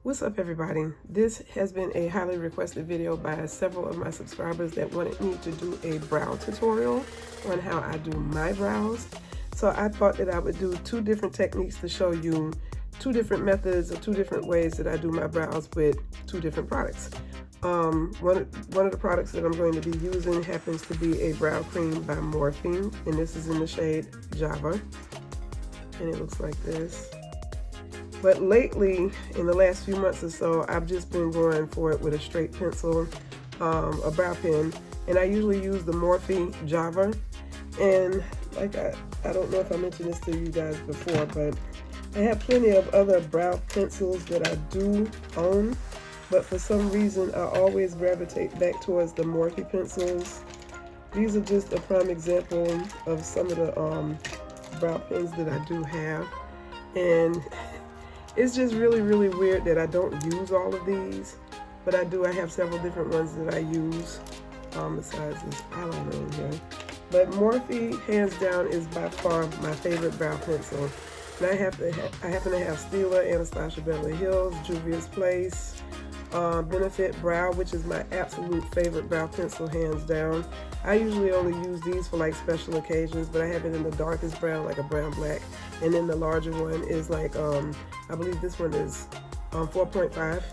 What's up, everybody? This has been a highly requested video by several of my subscribers that wanted me to do a brow tutorial on how I do my brows. So I thought that I would do two different techniques to show you two different methods or two different ways that I do my brows with two different products. One of the products that I'm going to be using happens to be a brow cream by Morphe, and this is in the shade Java, and it looks like this. But lately, in the last few months or so, I've just been going for it with a straight pencil, a brow pen, and I usually use the Morphe Java. And like I don't know if I mentioned this to you guys before, but I have plenty of other brow pencils that I do own, but for some reason I always gravitate back towards the Morphe pencils. These are just a prime example of some of the brow pens that I do have, and it's just really weird that I don't use all of these, but I do. I have several different ones that I use besides this eyeliner in here. But Morphe, hands down, is by far my favorite brow pencil. And I happen to have Stila, Anastasia Beverly Hills, Juvia's Place, Benefit Brow, which is my absolute favorite brow pencil, hands down. I usually only use these for like special occasions, but I have it in the darkest brown, like a brown black, and then the larger one is like I believe this one is 4.5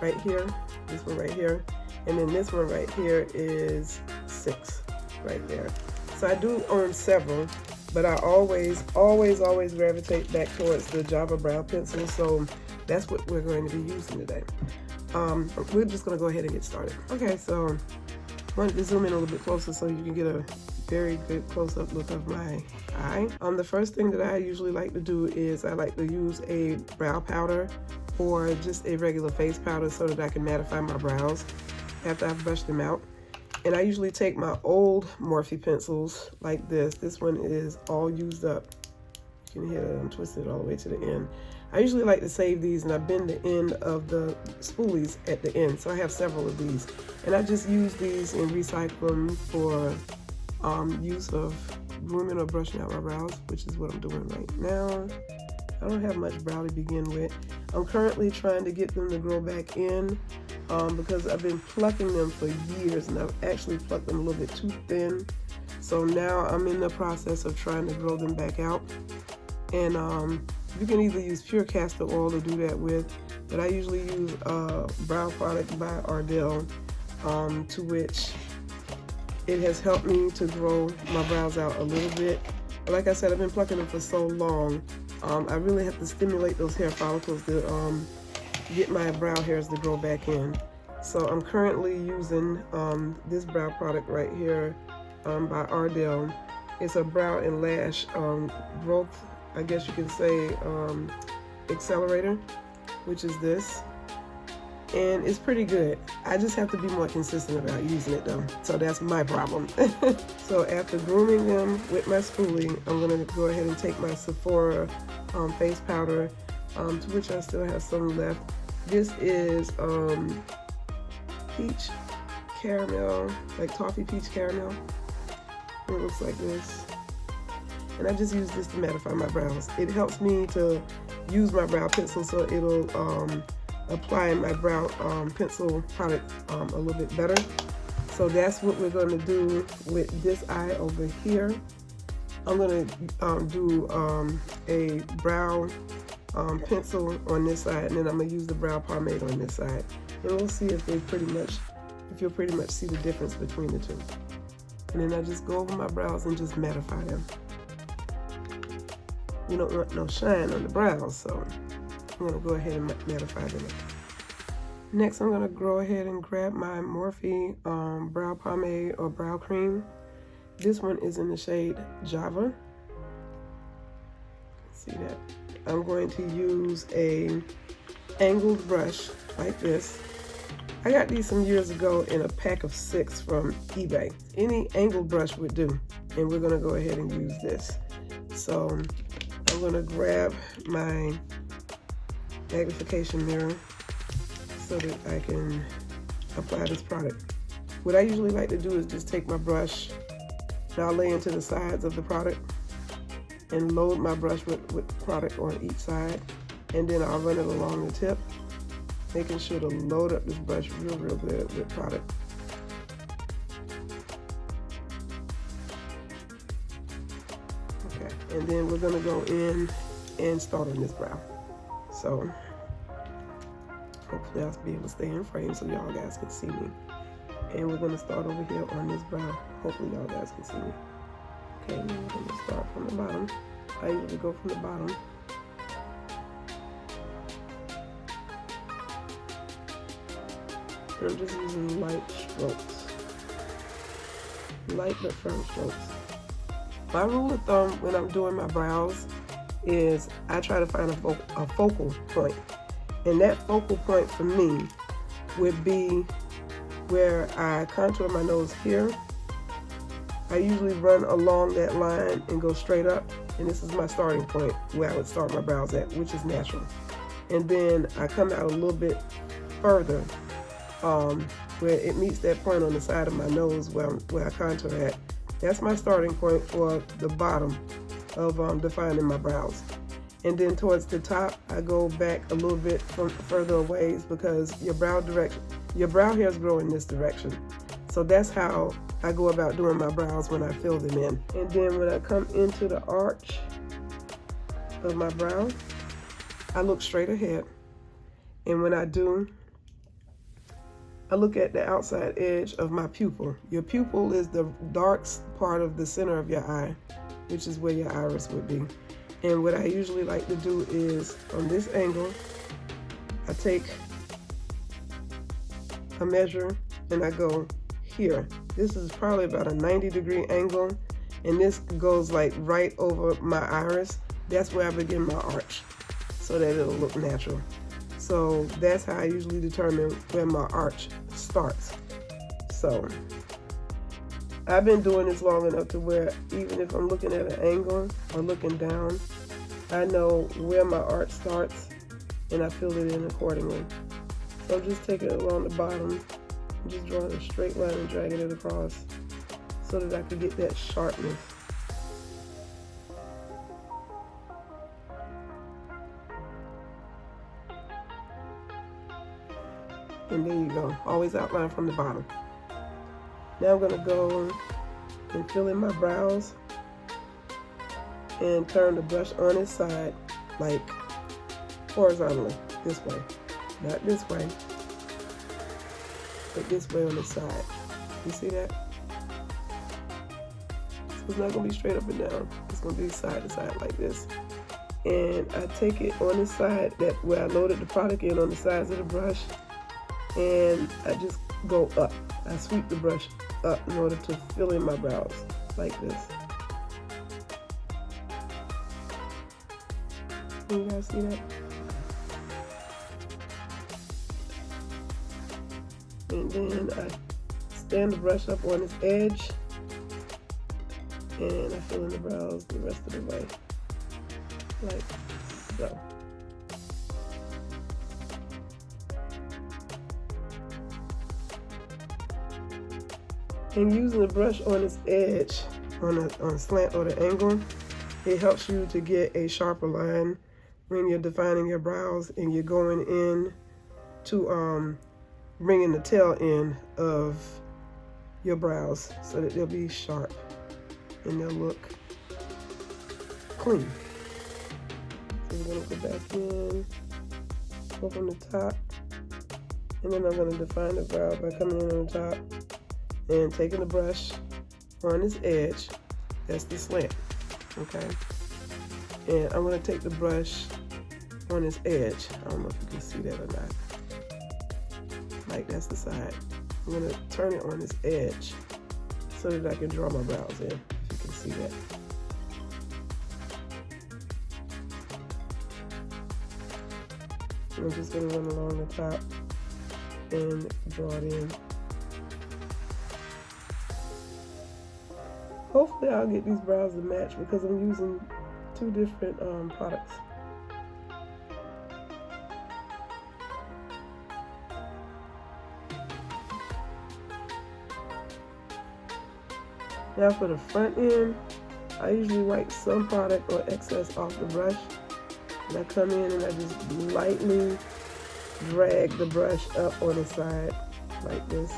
right here, this one right here, and then this one right here is 6 right there. So I do own several, but I always gravitate back towards the Java brow pencil, so that's what we're going to be using today. We're just going to go ahead and get started. Okay, so I wanted to zoom in a little bit closer so you can get a very good close-up look of my eye. The first thing that I usually like to do is I like to use a brow powder or just a regular face powder so that I can mattify my brows after I've brushed them out. And I usually take my old Morphe pencils like this. This one is all used up. You can hear it, I'm twisted all the way to the end. I usually like to save these, and I bend the end of the spoolies at the end, so I have several of these. And I just use these and recycle them for use of grooming or brushing out my brows, which is what I'm doing right now. I don't have much brow to begin with. I'm currently trying to get them to grow back in because I've been plucking them for years, and I've actually plucked them a little bit too thin. So now I'm in the process of trying to grow them back out. And you can either use pure castor oil to do that with, but I usually use a brow product by Ardell, to which it has helped me to grow my brows out a little bit. But like I said, I've been plucking them for so long. I really have to stimulate those hair follicles to get my brow hairs to grow back in. So I'm currently using this brow product right here by Ardell. It's a brow and lash growth, I guess you can say, accelerator, which is this, and it's pretty good. I just have to be more consistent about using it though, so that's my problem. So after grooming them with my spoolie, I'm going to go ahead and take my Sephora face powder, to which I still have some left. This is peach caramel, like toffee peach caramel. It looks like this. And I just use this to mattify my brows. It helps me to use my brow pencil so it'll apply my brow pencil product a little bit better. So that's what we're going to do with this eye over here. I'm going to do a brow pencil on this side, and then I'm going to use the brow pomade on this side. And we'll see if you'll pretty much see the difference between the two. And then I just go over my brows and just mattify them. You don't want no shine on the brows, so I'm going to go ahead and mattify them. Next, I'm going to go ahead and grab my Morphe brow pomade or brow cream. This one is in the shade Java. See that? I'm going to use a angled brush like this. I got these some years ago in a pack of 6 from eBay. Any angled brush would do, and we're going to go ahead and use this. So I'm going to grab my magnification mirror so that I can apply this product. What I usually like to do is just take my brush and I'll lay into the sides of the product and load my brush with product on each side, and then I'll run it along the tip making sure to load up this brush real good with product. Okay, and then we're gonna go in and start on this brow. So hopefully I'll be able to stay in frame so y'all guys can see me. And we're gonna start over here on this brow. Hopefully y'all guys can see me. Okay, now we're gonna start from the bottom. I usually go from the bottom. And I'm just using light strokes. Light but firm strokes. My rule of thumb when I'm doing my brows is I try to find a focal point. And that focal point for me would be where I contour my nose here. I usually run along that line and go straight up. And this is my starting point where I would start my brows at, which is natural. And then I come out a little bit further where it meets that point on the side of my nose where I contour at. That's my starting point for the bottom of defining my brows. And then towards the top, I go back a little bit further away because your brow hairs grow in this direction. So that's how I go about doing my brows when I fill them in. And then when I come into the arch of my brow, I look straight ahead. And when I do, I look at the outside edge of my pupil. Your pupil is the dark part of the center of your eye, which is where your iris would be. And what I usually like to do is, on this angle, I take a measure and I go here. This is probably about a 90-degree angle, and this goes like right over my iris. That's where I begin my arch, so that it'll look natural. So that's how I usually determine where my arch starts. So I've been doing this long enough to where even if I'm looking at an angle or looking down, I know where my arch starts and I fill it in accordingly. So I'm just taking it along the bottom, just drawing a straight line and dragging it across so that I can get that sharpness. And there you go, always outline from the bottom. Now I'm gonna go and fill in my brows and turn the brush on its side, like horizontally, this way. Not this way, but this way on the side. You see that? So it's not gonna be straight up and down. It's gonna be side to side like this. And I take it on the side where I loaded the product in on the sides of the brush, and I just go up. I sweep the brush up in order to fill in my brows like this. Can you guys see that? And then I stand the brush up on its edge and I fill in the brows the rest of the way, like so. And using the brush on its edge, on a slant or the angle, it helps you to get a sharper line when you're defining your brows and you're going in to bringing the tail end of your brows so that they'll be sharp and they'll look clean. So we're gonna go back in, go from the top, and then I'm gonna define the brow by coming in on the top and taking the brush on its edge. That's the slant, okay? And I'm gonna take the brush on its edge. I don't know if you can see that or not. Like, that's the side. I'm gonna turn it on its edge so that I can draw my brows in, if you can see that. And I'm just gonna run along the top and draw it in. Hopefully I'll get these brows to match because I'm using two different products. Now for the front end, I usually wipe some product or excess off the brush. And I come in and I just lightly drag the brush up on the side like this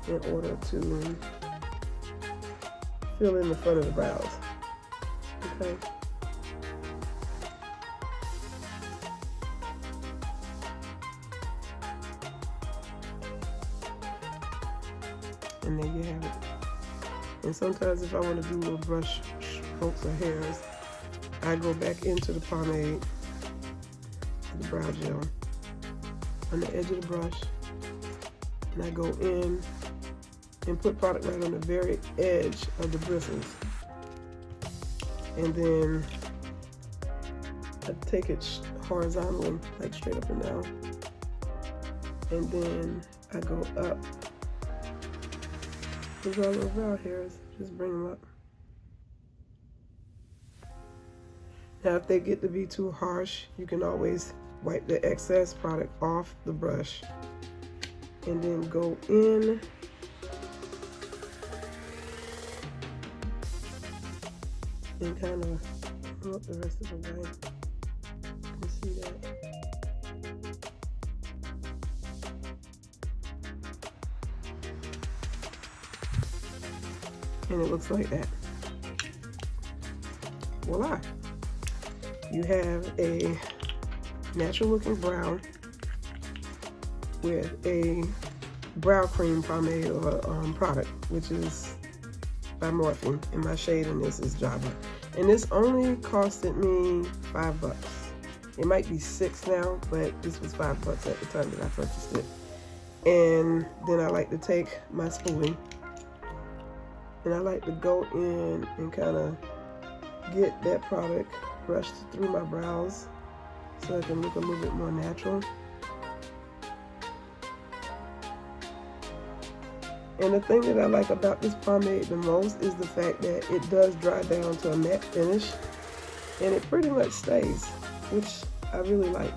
in order to fill in the front of the brows. Okay. And there you have it. And sometimes if I want to do little brush strokes or hairs, I go back into the pomade, the brow gel, on the edge of the brush, and I go in and put product right on the very edge of the bristles. And then I take it horizontally, like straight up and down. And then I go up with all the brow hairs, just bring them up. Now if they get to be too harsh, you can always wipe the excess product off the brush and then go in and kind of go up the rest of the way. You can see that. And it looks like that. Voila! You have a natural looking brow with a brow cream pomade or product, which is by Morphe, and my shade in this is Java. And this only costed me $5. It might be $6 now, but this was $5 at the time that I purchased it. And then I like to take my spoolie and I like to go in and kind of get that product brushed through my brows so it can look a little bit more natural. And the thing that I like about this pomade the most is the fact that it does dry down to a matte finish, and it pretty much stays, which I really like.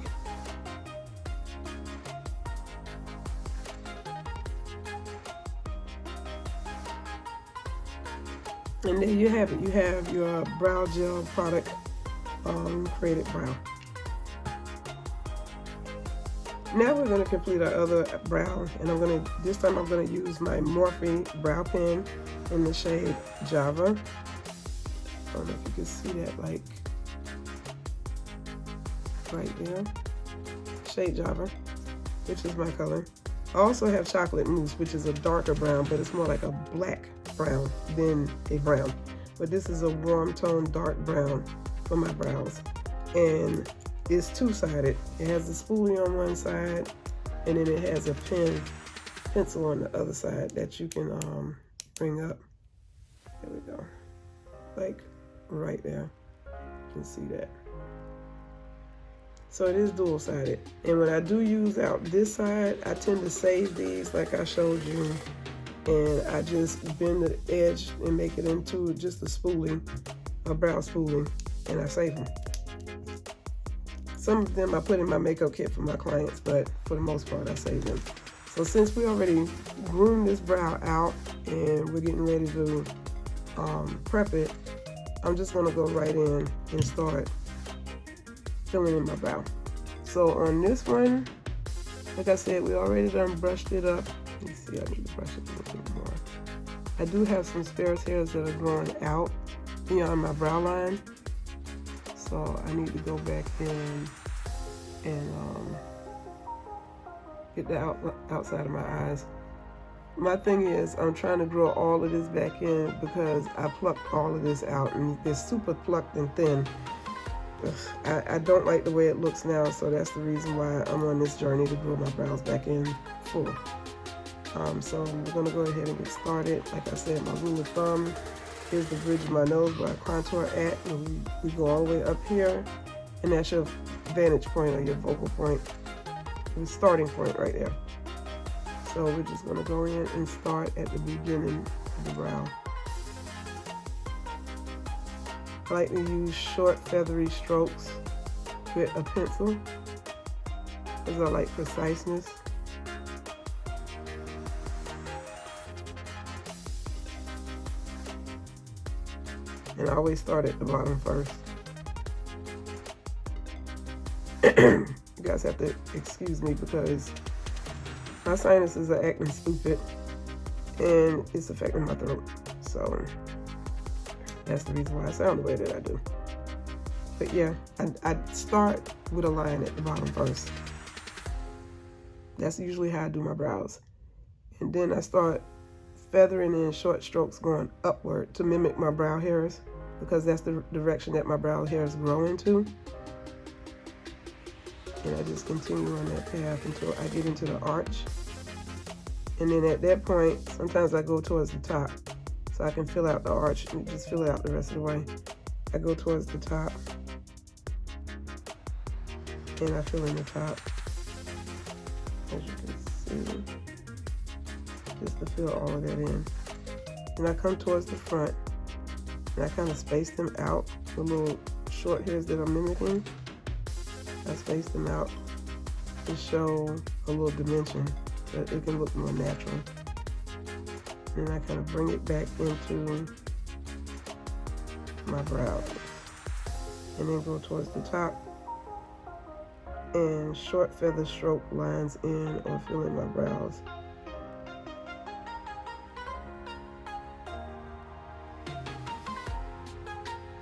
And there you have it. You have your brow gel product, Created Brow. Now we're going to complete our other brow, and this time I'm going to use my Morphe brow pen in the shade Java. I don't know if you can see that, like right there. Shade Java, which is my color. I also have Chocolate Mousse, which is a darker brown, but it's more like a black brown than a brown. But this is a warm tone dark brown for my brows. And it's two-sided. It has the spoolie on one side, and then it has a pencil on the other side that you can bring up. There we go. Like right there. You can see that. So it is dual-sided. And when I do use out this side, I tend to save these like I showed you. And I just bend the edge and make it into just a spoolie, a brow spoolie, and I save them. Some of them I put in my makeup kit for my clients, but for the most part I save them. So since we already groomed this brow out and we're getting ready to prep it, I'm just gonna go right in and start filling in my brow. So on this one, like I said, we already done brushed it up. Let me see, I need to brush it a little bit more. I do have some sparse hairs that are growing out beyond my brow line. So I need to go back in and get the outside of my eyes. My thing is, I'm trying to grow all of this back in because I plucked all of this out and it's super plucked and thin. I don't like the way it looks now, so that's the reason why I'm on this journey to grow my brows back in full. So we're going to go ahead and get started. Like I said, my rule of thumb is the bridge of my nose where I contour at, and we go all the way up here, and that's your vantage point or your focal point, the starting point right there. So we're just going to go in and start at the beginning of the brow. I like to use short feathery strokes with a pencil because I like preciseness. And I always start at the bottom first. you guys have to excuse me because my sinuses are acting stupid and it's affecting my throat. So that's the reason why I sound the way that I do. But yeah, I start with a line at the bottom first. That's usually how I do my brows. And then I start feathering in short strokes going upward to mimic my brow hairs, because that's the direction that my brow hairs grow into. And I just continue on that path until I get into the arch. And then at that point, sometimes I go towards the top so I can fill out the arch and just fill it out the rest of the way. I go towards the top and I fill in the top, as you can see, just to fill all of that in. And I come towards the front and I kind of space them out, the little short hairs that I'm mimicking. I space them out to show a little dimension so that it can look more natural. And I kind of bring it back into my brows. And then go towards the top and short feather stroke lines in or fill in my brows.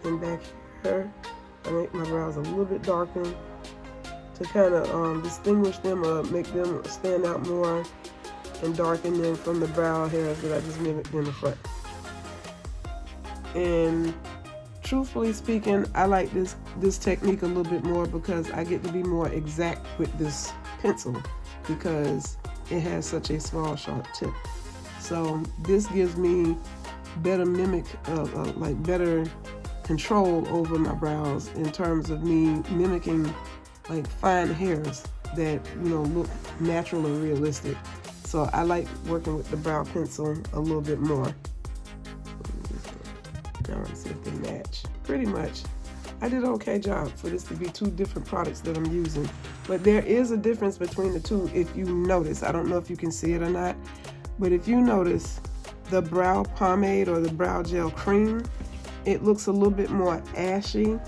And back here, I make my brows a little bit darker to kind of distinguish them or make them stand out more and darken them from the brow hairs that I just mimicked in the front. And truthfully speaking, I like this technique a little bit more because I get to be more exact with this pencil because it has such a small sharp tip. So this gives me better better control over my brows in terms of me mimicking like fine hairs that, you know, look natural and realistic. So I like working with the brow pencil a little bit more. Now let's see if they match. Pretty much, I did an okay job for this to be two different products that I'm using. But there is a difference between the two if you notice. I don't know if you can see it or not, but if you notice the brow pomade or the brow gel cream, it looks a little bit more ashy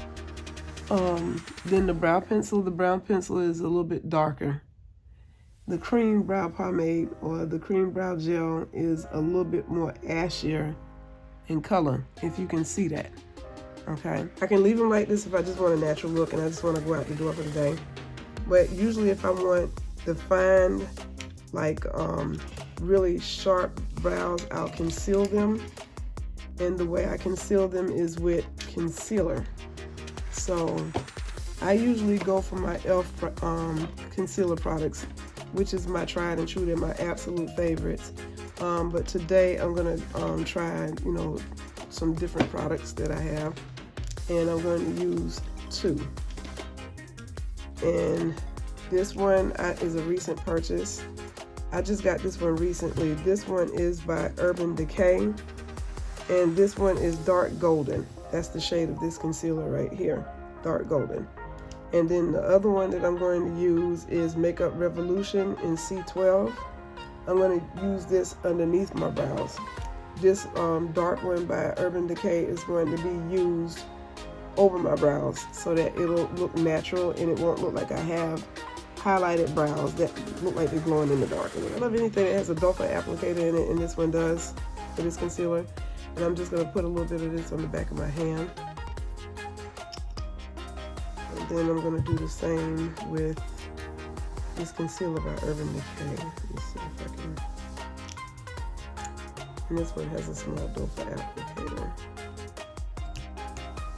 than the brow pencil. The brown pencil is a little bit darker. The cream brow pomade or the cream brow gel is a little bit more ashier in color, if you can see that. Okay, I can leave them like this if I just want a natural look and I just want to go out the door for the day. But usually if I want defined, like really sharp brows, I'll conceal them. And the way I conceal them is with concealer. So I usually go for my e.l.f. Concealer products, which is my tried and true. They're my absolute favorites. But today I'm gonna try, you know, some different products that I have, and I'm going to use two. And this one is a recent purchase. I just got this one recently. This one is by Urban Decay, and this one is dark golden. That's the shade of this concealer right here, dark golden. And then the other one that I'm going to use is Makeup Revolution in C12. I'm going to use this underneath my brows. This dark one by Urban Decay is going to be used over my brows so that it'll look natural and it won't look like I have highlighted brows that look like they're glowing in the dark. I love anything that has a doe foot applicator in it, and this one does for this concealer. And I'm just going to put a little bit of this on the back of my hand. And then I'm going to do the same with this concealer by Urban Decay. Let me see if I can. And this one has a small doe foot applicator.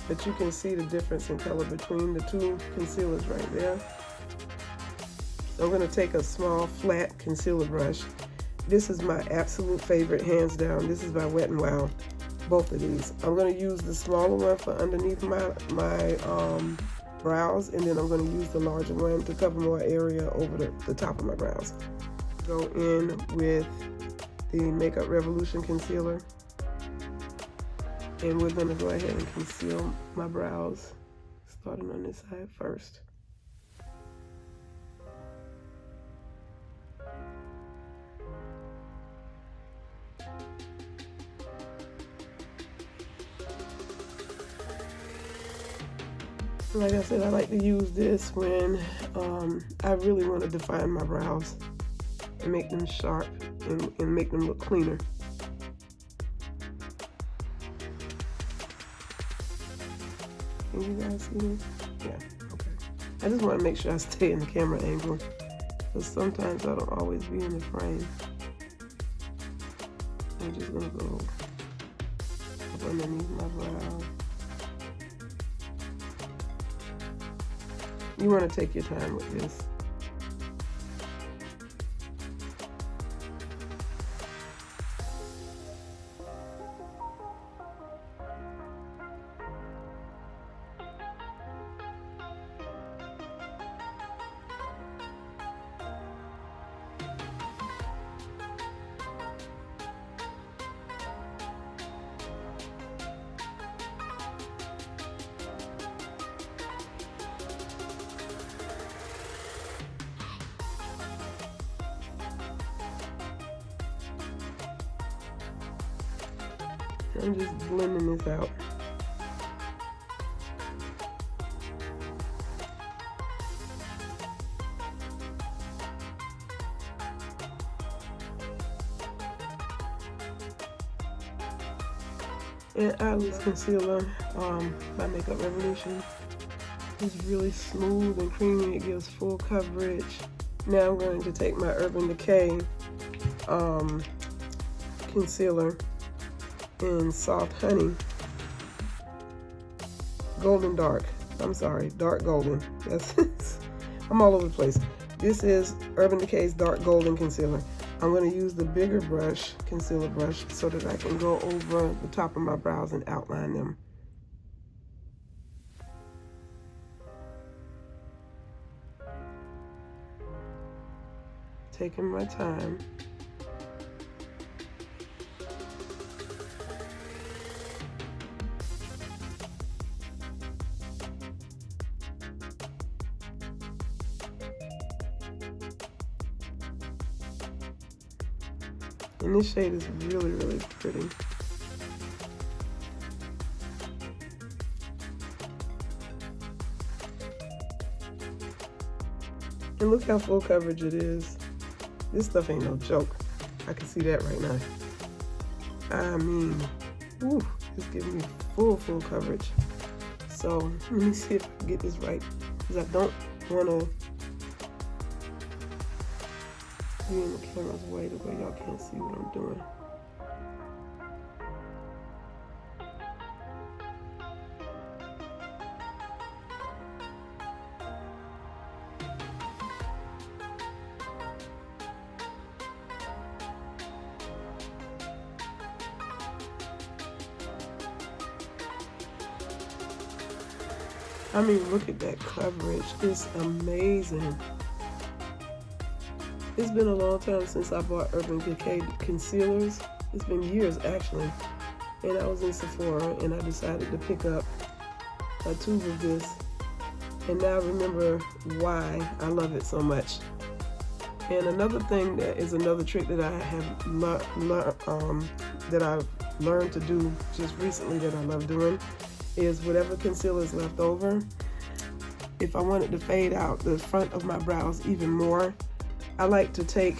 But you can see the difference in color between the two concealers right there. So I'm going to take a small flat concealer brush. This is my absolute favorite, hands down. This is by Wet n Wild, both of these. I'm going to use the smaller one for underneath my brows, and then I'm going to use the larger one to cover more area over the top of my brows. Go in with the Makeup Revolution concealer, and we're going to go ahead and conceal my brows, starting on this side first. Like I said, I like to use this when I really want to define my brows and make them sharp and make them look cleaner. Can you guys see me? Yeah, okay. I just want to make sure I stay in the camera angle, because sometimes I don't always be in the frame. I'm just gonna go up underneath my brow. You want to take your time with this. I'm just blending this out. And Eyeless Concealer by Makeup Revolution is really smooth and creamy. It gives full coverage. Now I'm going to take my Urban Decay concealer in Soft Honey, Golden Dark. I'm sorry, Dark Golden. That's I'm all over the place. This is Urban Decay's Dark Golden Concealer. I'm going to use the bigger brush, concealer brush, so that I can go over the top of my brows and outline them. Taking my time. And this shade is really, really pretty. And look how full coverage it is. This stuff ain't no joke. I can see that right now. I mean, ooh, it's giving me full coverage. So let me see if I can get this right, because I don't want to be in the camera's way the way y'all can't see what I'm doing. I mean, look at that coverage. It's amazing. It's been a long time since I bought Urban Decay concealers. It's been years, actually. And I was in Sephora, and I decided to pick up a tube of this. And now I remember why I love it so much. And another thing that is another trick that I have that I've learned to do just recently that I love doing is whatever concealer is left over, if I wanted to fade out the front of my brows even more, I like to take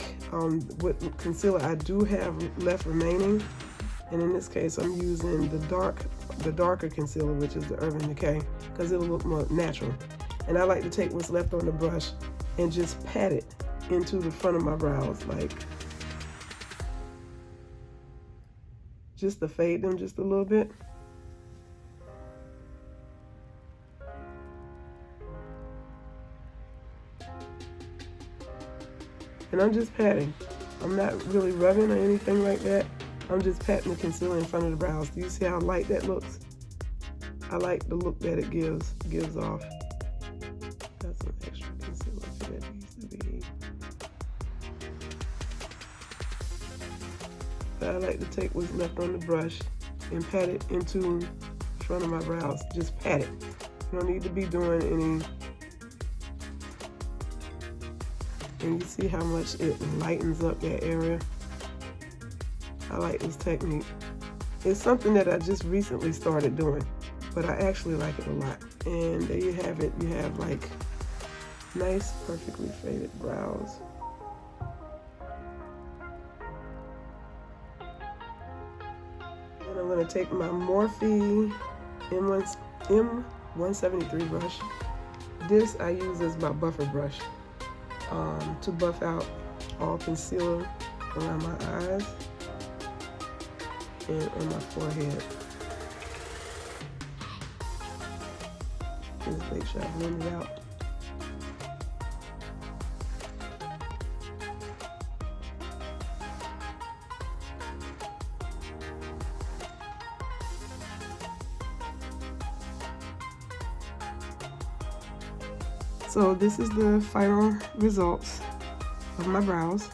what concealer I do have left remaining, and in this case I'm using the darker concealer, which is the Urban Decay, because it'll look more natural. And I like to take what's left on the brush and just pat it into the front of my brows, like just to fade them just a little bit. And I'm just patting. I'm not really rubbing or anything like that. I'm just patting the concealer in front of the brows. Do you see how light that looks? I like the look that it gives off. Got some extra concealer for that needs to be. But I like to take what's left on the brush and pat it into the front of my brows. Just pat it. You don't need to be doing any. And you see how much it lightens up that area. I like this technique. It's something that I just recently started doing. but I actually like it a lot. And there you have it. You have like nice, perfectly faded brows. And I'm going to take my Morphe M173 brush. This I use as my buffer brush to buff out all concealer around my eyes and on my forehead. Just make sure I blend it out. So this is the final results of my brows.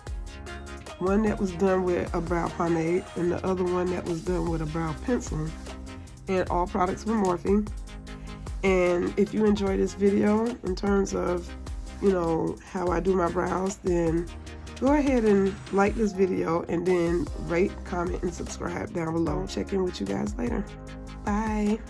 One that was done with a brow pomade and the other one that was done with a brow pencil. And all products from Morphe. And if you enjoy this video in terms of, you know, how I do my brows, then go ahead and like this video and then rate, comment, and subscribe down below. Check in with you guys later. Bye.